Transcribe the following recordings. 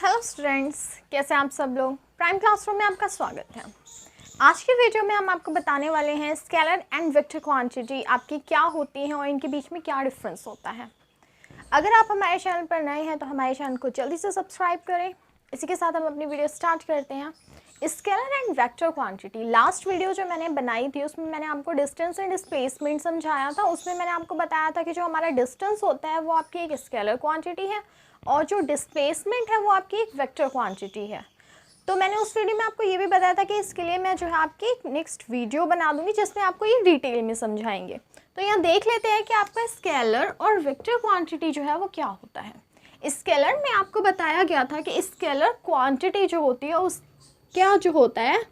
Hello students, कैसे हैं आप सब लोग। प्राइम क्लासरूम में आपका स्वागत है। आज की वीडियो में हम आपको बताने वाले हैं स्केलर एंड वेक्टर क्वांटिटी आपकी क्या होती हैं और इनके बीच में क्या डिफरेंस होता है। अगर आप हमारे चैनल पर नए हैं तो हमारे चैनल को जल्दी से सब्सक्राइब करें। इसी के साथ हम अपनी वीडियो स्टार्ट करते हैं। Scalar and vector quantity, last video जो मैंने बनाई थी उसमें मैंने आपको डिस्टेंस एंड डिस्प्लेसमेंट समझाया था। उसमें मैंने आपको बताया था कि जो हमारा डिस्टेंस होता है वो आपकी एक स्केलर क्वांटिटी है और जो डिस्प्लेसमेंट है वो आपकी एक वेक्टर क्वांटिटी है। तो मैंने उस वीडियो में आपको ये भी बताया था कि इसके लिए मैं जो है आपकी एक नेक्स्ट वीडियो बना दूंगी जिसमें आपको ये डिटेल में समझाएंगे। तो यहाँ देख लेते हैं कि आपका स्केलर और वेक्टर क्वांटिटी जो है वो क्या होता है। स्केलर में आपको बताया गया था कि स्केलर क्वांटिटी जो होती है उस क्या जो होता है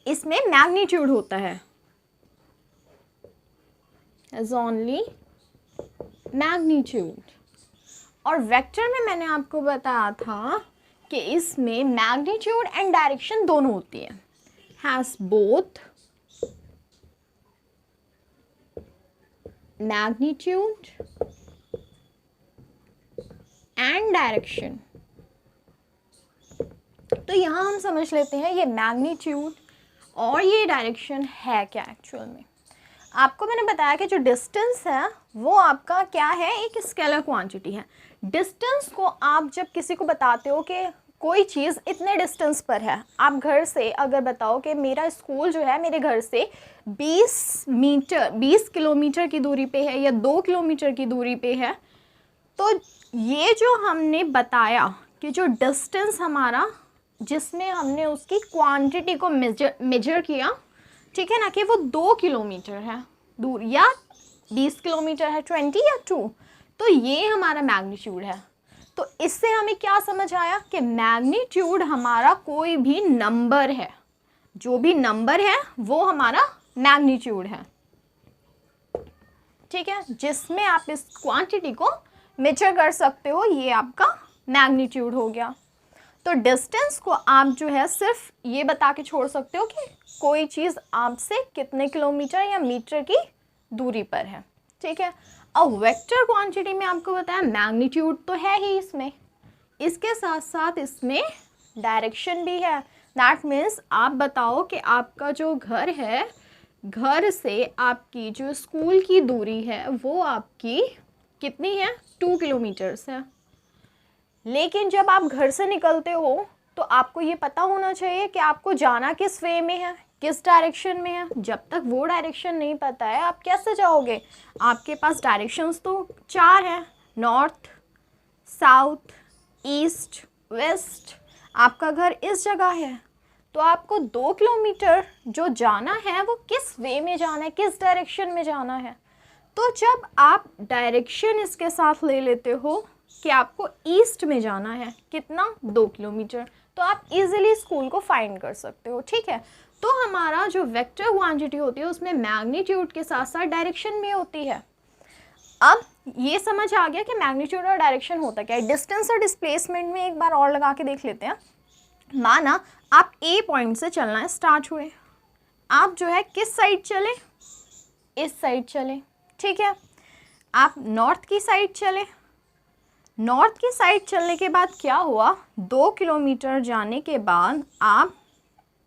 इसमें मैग्नीट्यूड होता है, एज ओनली मैग्नीट्यूड। और वेक्टर में मैंने आपको बताया था कि इसमें मैग्नीट्यूड एंड डायरेक्शन दोनों होती है, has both magnitude and direction. तो यहाँ हम समझ लेते हैं ये मैग्नीट्यूड और ये डायरेक्शन है क्या एक्चुअल में। आपको मैंने बताया कि जो डिस्टेंस है वो आपका क्या है, एक स्केलर क्वांटिटी है। डिस्टेंस को आप जब किसी को बताते हो कि कोई चीज़ इतने डिस्टेंस पर है, आप घर से अगर बताओ कि मेरा स्कूल जो है मेरे घर से 20 किलोमीटर की दूरी पे है या 2 किलोमीटर की दूरी पे है, तो ये जो हमने बताया कि जो डिस्टेंस हमारा जिसमें हमने उसकी क्वांटिटी को मेजर किया, ठीक है ना, कि वो 2 किलोमीटर है दूर या 20 किलोमीटर है, 20 या 2, तो ये हमारा मैग्नीट्यूड है। तो इससे हमें क्या समझ आया कि मैग्नीट्यूड हमारा कोई भी नंबर है, जो भी नंबर है वो हमारा मैग्नीट्यूड है, ठीक है, जिसमें आप इस क्वांटिटी को मेजर कर सकते हो, ये आपका मैग्नीट्यूड हो गया। तो डिस्टेंस को आप जो है सिर्फ ये बता के छोड़ सकते हो कि कोई चीज़ आपसे कितने किलोमीटर या मीटर की दूरी पर है, ठीक है। अब वेक्टर क्वांटिटी में आपको बताया मैग्नीट्यूड तो है ही इसमें, इसके साथ साथ इसमें डायरेक्शन भी है। दैट मीन्स आप बताओ कि आपका जो घर है, घर से आपकी जो स्कूल की दूरी है वो आपकी कितनी है, 2 किलोमीटर्स है। लेकिन जब आप घर से निकलते हो तो आपको ये पता होना चाहिए कि आपको जाना किस वे में है, किस डायरेक्शन में है। जब तक वो डायरेक्शन नहीं पता है आप कैसे जाओगे। आपके पास डायरेक्शंस तो 4 हैं, नॉर्थ, साउथ, ईस्ट, वेस्ट। आपका घर इस जगह है तो आपको 2 किलोमीटर जो जाना है वो किस वे में जाना है, किस डायरेक्शन में जाना है। तो जब आप डायरेक्शन इसके साथ ले लेते हो कि आपको ईस्ट में जाना है, कितना, 2 किलोमीटर, तो आप इजीली स्कूल को फाइंड कर सकते हो, ठीक है। तो हमारा जो वेक्टर क्वांटिटी होती है उसमें मैग्नीट्यूड के साथ साथ डायरेक्शन भी होती है। अब ये समझ आ गया कि मैग्नीट्यूड और डायरेक्शन होता क्या है। डिस्टेंस और डिस्प्लेसमेंट में एक बार और लगा के देख लेते हैं। माना आप ए पॉइंट से चलना स्टार्ट हुए, आप जो है किस साइड चले, इस साइड चले, ठीक है। आप नॉर्थ की साइड चले, नॉर्थ की साइड चलने के बाद क्या हुआ, 2 किलोमीटर जाने के बाद आप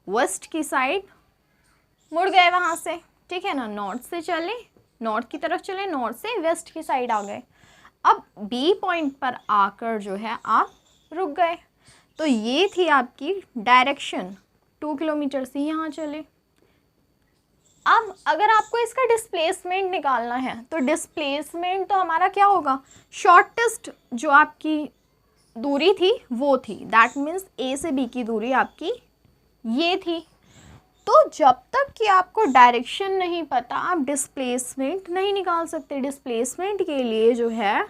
वेस्ट की साइड मुड़ गए वहाँ से, ठीक है ना। नॉर्थ से चले, नॉर्थ की तरफ चले, नॉर्थ से वेस्ट की साइड आ गए। अब बी पॉइंट पर आकर जो है आप रुक गए। तो ये थी आपकी डायरेक्शन, 2 किलोमीटर से यहाँ चले। अब अगर आपको इसका डिस्प्लेसमेंट निकालना है तो डिस्प्लेसमेंट तो हमारा क्या होगा, शॉर्टेस्ट जो आपकी दूरी थी वो थी। दैट मीन्स ए से बी की दूरी आपकी ये थी। तो जब तक कि आपको डायरेक्शन नहीं पता आप डिस्प्लेसमेंट नहीं निकाल सकते। डिस्प्लेसमेंट के लिए जो है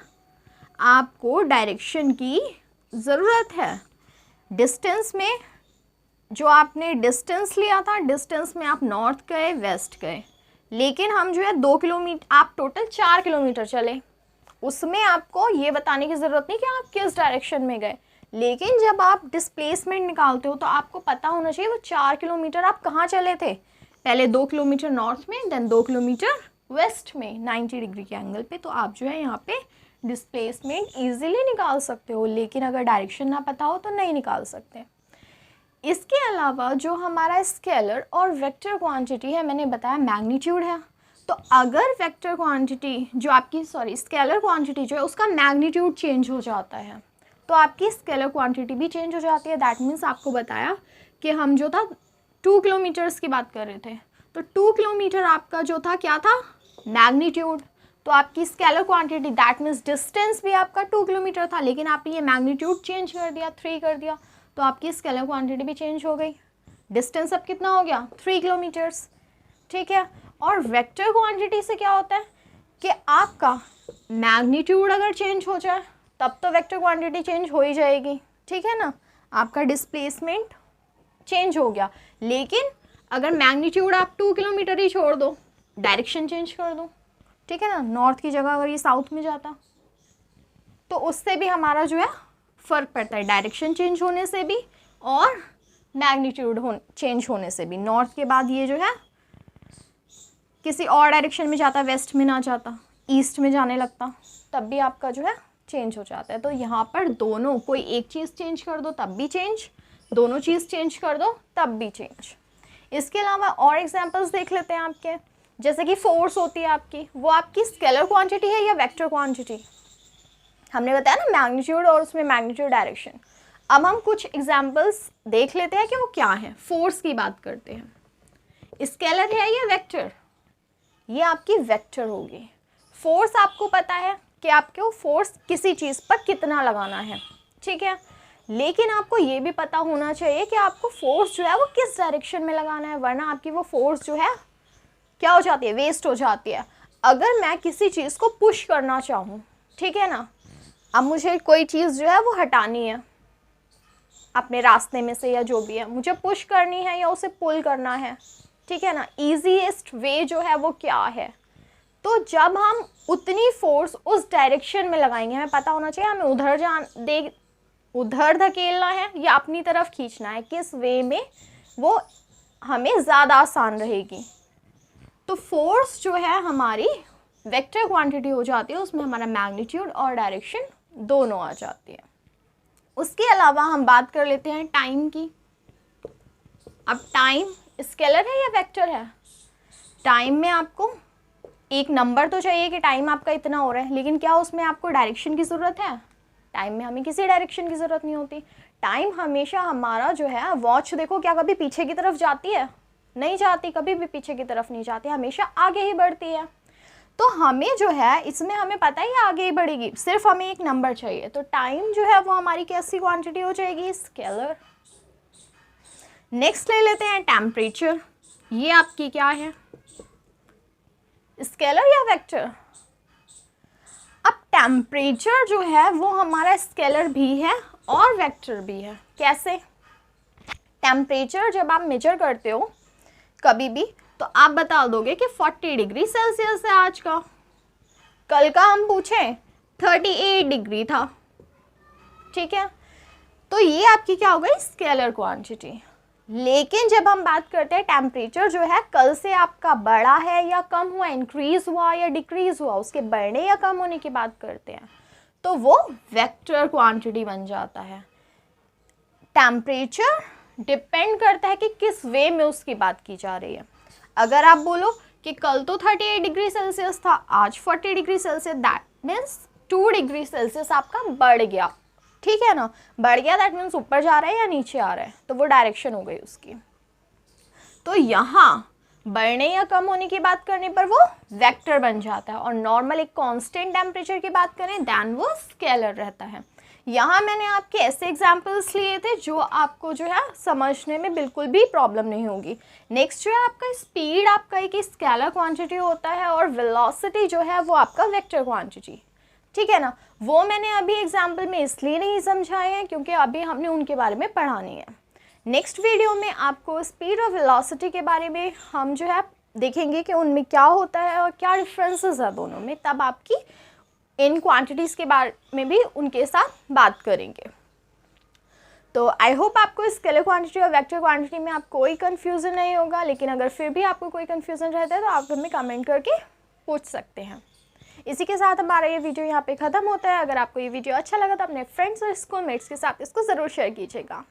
आपको डायरेक्शन की ज़रूरत है। डिस्टेंस में जो आपने डिस्टेंस लिया था, डिस्टेंस में आप नॉर्थ गए, वेस्ट गए, लेकिन हम जो है 2 किलोमीटर, आप टोटल 4 किलोमीटर चले, उसमें आपको ये बताने की ज़रूरत नहीं कि आप किस डायरेक्शन में गए। लेकिन जब आप डिस्प्लेसमेंट निकालते हो तो आपको पता होना चाहिए वो 4 किलोमीटर आप कहाँ चले थे। पहले 2 किलोमीटर नॉर्थ में, देन 2 किलोमीटर वेस्ट में 90 डिग्री के एंगल पे। तो आप जो है यहाँ पे डिस्प्लेसमेंट इजीली निकाल सकते हो, लेकिन अगर डायरेक्शन ना पता हो तो नहीं निकाल सकते। इसके अलावा जो हमारा स्केलर और वेक्टर क्वांटिटी है, मैंने बताया मैग्नीट्यूड है। तो अगर वेक्टर क्वांटिटी जो आपकी स्केलर क्वांटिटी जो है उसका मैग्नीट्यूड चेंज हो जाता है तो आपकी स्केलर क्वांटिटी भी चेंज हो जाती है। दैट मीन्स आपको बताया कि हम जो था 2 किलोमीटर्स की बात कर रहे थे, तो 2 किलोमीटर आपका जो था क्या था, मैग्नीट्यूड। तो आपकी scalar quantity that means distance भी आपका 2 किलोमीटर था, लेकिन आपने ये मैग्नीट्यूड चेंज कर दिया, 3 कर दिया, तो आपकी स्केलर क्वांटिटी भी चेंज हो गई। डिस्टेंस अब कितना हो गया, 3 किलोमीटर्स, ठीक है। और वेक्टर क्वांटिटी से क्या होता है कि आपका मैग्नीट्यूड अगर चेंज हो जाए तब तो वेक्टर क्वांटिटी चेंज हो ही जाएगी, ठीक है ना। आपका डिस्प्लेसमेंट चेंज हो गया, लेकिन अगर मैग्नीट्यूड आप 2 किलोमीटर ही छोड़ दो, डायरेक्शन चेंज कर दो, ठीक है ना, नॉर्थ की जगह अगर ये साउथ में जाता तो उससे भी हमारा जो है फ़र्क पड़ता है, डायरेक्शन चेंज होने से भी और मैग्नीट्यूड चेंज होने से भी। नॉर्थ के बाद ये जो है किसी और डायरेक्शन में जाता, वेस्ट में ना जाता, ईस्ट में जाने लगता, तब भी आपका जो है चेंज हो जाता है। तो यहाँ पर दोनों, कोई एक चीज़ चेंज कर दो तब भी चेंज, दोनों चीज़ चेंज कर दो तब भी चेंज। इसके अलावा और एग्जांपल्स देख लेते हैं आपके, जैसे कि फोर्स होती है आपकी, वो आपकी स्केलर क्वांटिटी है या वेक्टर क्वांटिटी। हमने बताया ना मैग्नीट्यूड और उसमें मैग्नीट्यूड डायरेक्शन। अब हम कुछ एग्जांपल्स देख लेते हैं कि वो क्या है। फोर्स की बात करते हैं, स्केलर है या वेक्टर, ये आपकी वेक्टर होगी। फोर्स आपको पता है कि आपको फोर्स किसी चीज़ पर कितना लगाना है, ठीक है, लेकिन आपको ये भी पता होना चाहिए कि आपको फोर्स जो है वो किस डायरेक्शन में लगाना है, वरना आपकी वो फोर्स जो है क्या हो जाती है, वेस्ट हो जाती है। अगर मैं किसी चीज़ को पुश करना चाहूँ, ठीक है ना, अब मुझे कोई चीज़ जो है वो हटानी है अपने रास्ते में से या जो भी है, मुझे पुश करनी है या उसे पुल करना है, ठीक है ना, ईजीएस्ट वे जो है वो क्या है। तो जब हम उतनी फोर्स उस डायरेक्शन में लगाएंगे, हमें पता होना चाहिए हमें उधर धकेलना है या अपनी तरफ खींचना है, किस वे में वो हमें ज़्यादा आसान रहेगी। तो फोर्स जो है हमारी वेक्टर क्वांटिटी हो जाती है, उसमें हमारा मैग्नीट्यूड और डायरेक्शन दोनों आ जाती है। उसके अलावा हम बात कर लेते हैं टाइम की। अब टाइम स्केलर है या वेक्टर है। टाइम में आपको एक नंबर तो चाहिए कि टाइम आपका इतना हो रहा है, लेकिन क्या उसमें आपको डायरेक्शन की ज़रूरत है। टाइम में हमें किसी डायरेक्शन की ज़रूरत नहीं होती। टाइम हमेशा हमारा जो है, वॉच देखो क्या कभी पीछे की तरफ जाती है, नहीं जाती, कभी भी पीछे की तरफ नहीं जाती, हमेशा आगे ही बढ़ती है। तो हमें जो है इसमें हमें पता है आगे ही बढ़ेगी, सिर्फ हमें एक नंबर चाहिए। तो टाइम जो है वो हमारी कैसी क्वांटिटी हो जाएगी, स्केलर। नेक्स्ट ले लेते हैं टेम्परेचर। ये आपकी क्या है, स्केलर या वेक्टर। अब टेम्परेचर जो है वो हमारा स्केलर भी है और वेक्टर भी है। कैसे, टेम्परेचर जब आप मेजर करते हो कभी भी तो आप बता दोगे कि 40 डिग्री सेल्सियस है आज का, कल का हम पूछें 38 डिग्री था, ठीक है। तो ये आपकी क्या हो गई, स्केलर क्वांटिटी। लेकिन जब हम बात करते हैं टेम्परेचर जो है कल से आपका बढ़ा है या कम हुआ, इंक्रीज हुआ या डिक्रीज हुआ, उसके बढ़ने या कम होने की बात करते हैं, तो वो वेक्टर क्वांटिटी बन जाता है। टेम्परेचर डिपेंड करता है कि किस वे में उसकी बात की जा रही है। अगर आप बोलो कि कल तो 38 डिग्री सेल्सियस था, आज 40 degree Celsius, that means 2 degree Celsius आपका बढ़ गया, ठीक है ना। बढ़ गया दैट मीन्स ऊपर जा रहा है या नीचे आ रहा है, तो वो डायरेक्शन हो गई उसकी। तो यहाँ बढ़ने या कम होने की बात करने पर वो वेक्टर बन जाता है, और नॉर्मल एक कांस्टेंट टेम्परेचर की बात करें दैन वो स्केलर रहता है। यहाँ मैंने आपके ऐसे एग्जाम्पल्स लिए थे जो आपको जो है समझने में बिल्कुल भी प्रॉब्लम नहीं होगी। नेक्स्ट जो है आपका स्पीड, आपका एक स्केलर क्वांटिटी होता है, और वेलोसिटी जो है वो आपका वेक्टर क्वांटिटी, ठीक है ना। वो मैंने अभी एग्जाम्पल में इसलिए नहीं समझाए हैं क्योंकि अभी हमने उनके बारे में पढ़ा नहीं है। नेक्स्ट वीडियो में आपको स्पीड और वेलोसिटी के बारे में हम जो है देखेंगे कि उनमें क्या होता है और क्या डिफरेंसेस है दोनों में, तब आपकी इन क्वांटिटीज़ के बारे में भी उनके साथ बात करेंगे। तो आई होप आपको स्केलर क्वांटिटी और वेक्टर क्वांटिटी में आप कोई कन्फ्यूज़न नहीं होगा, लेकिन अगर फिर भी आपको कोई कन्फ्यूज़न रहता है तो आप हमें कमेंट करके पूछ सकते हैं। इसी के साथ हमारा ये वीडियो यहाँ पे ख़त्म होता है। अगर आपको ये वीडियो अच्छा लगा तो अपने फ्रेंड्स और स्कूलमेट्स के साथ इसको ज़रूर शेयर कीजिएगा।